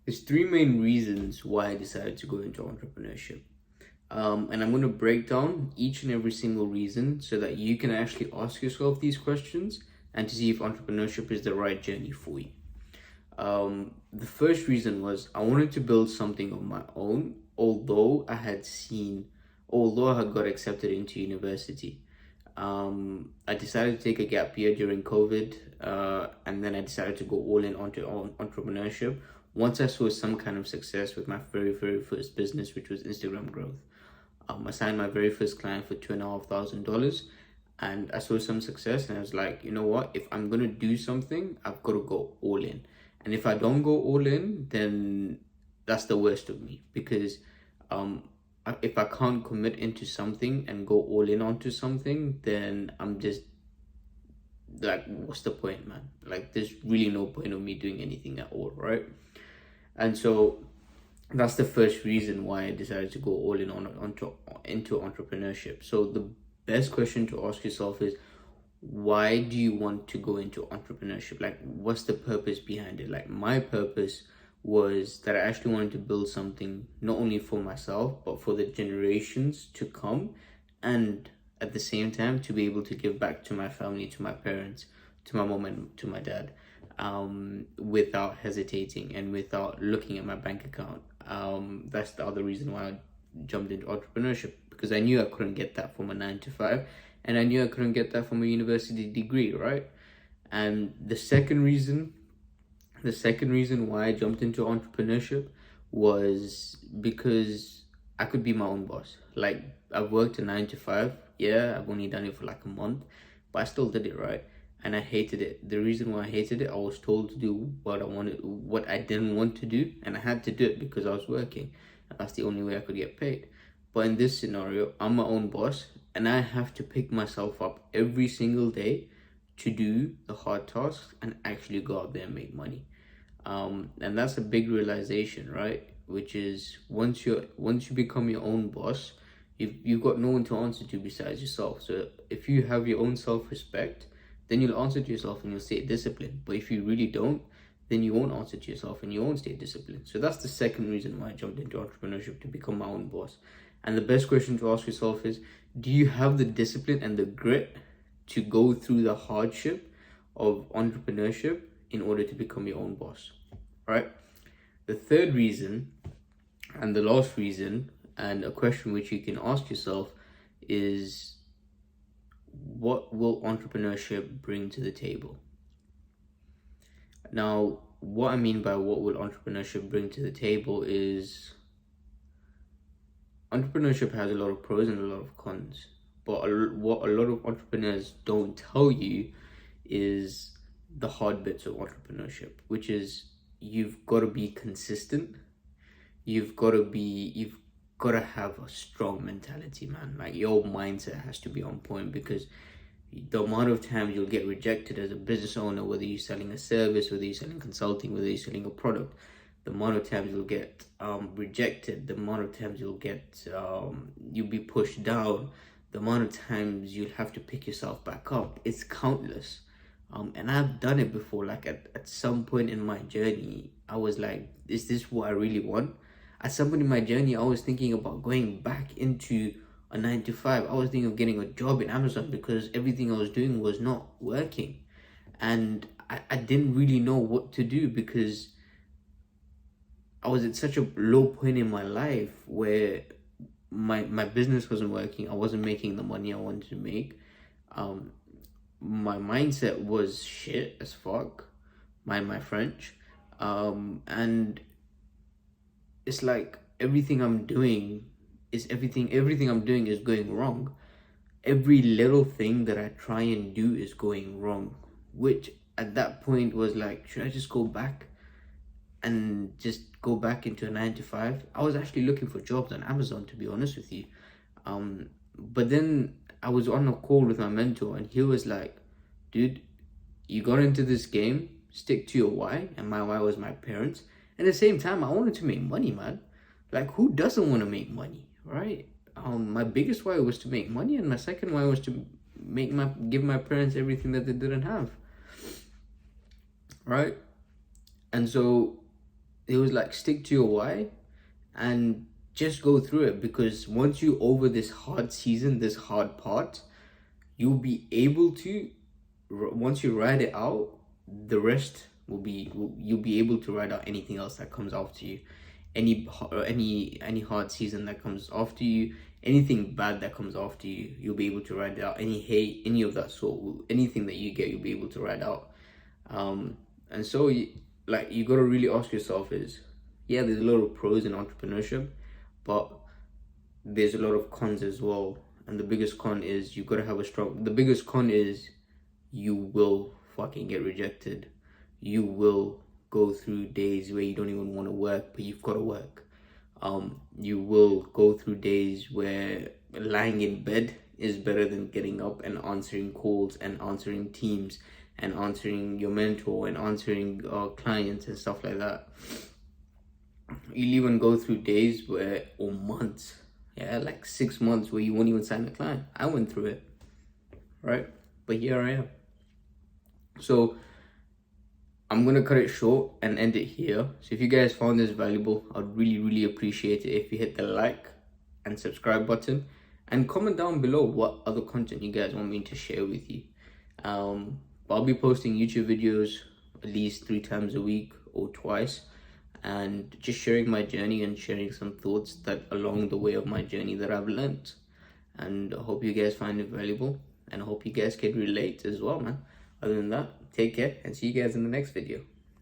There's three main reasons why I decided to go into entrepreneurship. And I'm going to break down each and every single reason so that you can actually ask yourself these questions and to see if entrepreneurship is the right journey for you. The first reason was I wanted to build something of my own, although I had got accepted into university. I decided to take a gap year during COVID, and then I decided to go all in onto entrepreneurship once I saw some kind of success with my very first business, which was Instagram growth. I signed my very first client for $2,500, and I saw some success, and I was like, you know what? If I'm gonna do something, I've got to go all in. And if I don't go all in, then that's the worst of me, because if I can't commit into something and go all in onto something, then I'm just like, what's the point, man? Like, there's really no point of me doing anything at all, right? And so that's the first reason why I decided to go all in into entrepreneurship. So the best question to ask yourself is, why do you want to go into entrepreneurship? Like, what's the purpose behind it? Like, my purpose was that I actually wanted to build something not only for myself but for the generations to come, and at the same time to be able to give back to my family, to my parents, to my mom and to my dad, without hesitating and without looking at my bank account. That's the other reason why I jumped into entrepreneurship, because I knew I couldn't get that from a 9 to 5, and I knew I couldn't get that from a university degree, right? And the second reason why I jumped into entrepreneurship was because I could be my own boss. Like, I've worked a 9 to 5. Yeah, I've only done it for like a month, but I still did it, right? And I hated it. The reason why I hated it, I was told to do what I didn't want to do, and I had to do it because I was working. And that's the only way I could get paid. But in this scenario, I'm my own boss, and I have to pick myself up every single day to do the hard tasks and actually go out there and make money. And that's a big realization, right? Which is, once you become your own boss, you've got no one to answer to besides yourself. So if you have your own self-respect, then you'll answer to yourself and you'll stay disciplined. But if you really don't, then you won't answer to yourself and you won't stay disciplined. So that's the second reason why I jumped into entrepreneurship, to become my own boss. And the best question to ask yourself is, do you have the discipline and the grit to go through the hardship of entrepreneurship in order to become your own boss, right? The third reason, and the last reason, and a question which you can ask yourself is, what will entrepreneurship bring to the table? Now, what I mean by what will entrepreneurship bring to the table is, entrepreneurship has a lot of pros and a lot of cons. But what a lot of entrepreneurs don't tell you is the hard bits of entrepreneurship, which is, you've got to be consistent. You've got to have a strong mentality, man. Like, your mindset has to be on point, because the amount of times you'll get rejected as a business owner, whether you're selling a service, whether you're selling consulting, whether you're selling a product, the amount of times you'll get rejected, the amount of times you'll be pushed down, the amount of times you'll have to pick yourself back up, it's countless. And I've done it before. Like, at some point in my journey, I was like, is this what I really want? At some point in my journey, I was thinking about going back into a 9 to 5. I was thinking of getting a job in Amazon because everything I was doing was not working. And I didn't really know what to do, because I was at such a low point in my life where my business wasn't working. I wasn't making the money I wanted to make. My mindset was shit as fuck. Mind my French. And it's like, everything I'm doing is going wrong. Every little thing that I try and do is going wrong, which at that point was like, should I just go back and just go back into a 9 to 5? I was actually looking for jobs on Amazon, to be honest with you. But then I was on a call with my mentor, and he was like, dude, you got into this game, stick to your why. And my why was my parents. At the same time, I wanted to make money, man. Like, who doesn't want to make money, right? My biggest why was to make money, and my second why was to give my parents everything that they didn't have, right? And so it was like, stick to your why and just go through it, because once you over this hard season, this hard part, you'll be able to, once you ride it out, the rest you'll be able to ride out anything else that comes after you. Any hard season that comes after you, anything bad that comes after you, you'll be able to ride it out. Any hate, any of that sort, anything that you get, you'll be able to ride out. And so you gotta really ask yourself is, yeah, there's a lot of pros in entrepreneurship, but there's a lot of cons as well. And the biggest con is you gotta have a strong, the biggest con is you will fucking get rejected. You will go through days where you don't even want to work, but you've got to work. You will go through days where lying in bed is better than getting up and answering calls and answering teams and answering your mentor and answering clients and stuff like that. You'll even go through days where, or months, yeah, like 6 months where you won't even sign a client. I went through it, right? But here I am. So I'm gonna cut it short and end it here. So if you guys found this valuable, I'd really appreciate it if you hit the like and subscribe button, and comment down below what other content you guys want me to share with you. I'll be posting YouTube videos at least 3 times a week or twice, and just sharing my journey and sharing some thoughts that along the way of my journey that I've learned. And I hope you guys find it valuable, and I hope you guys can relate as well, man. Other than that, take care and see you guys in the next video.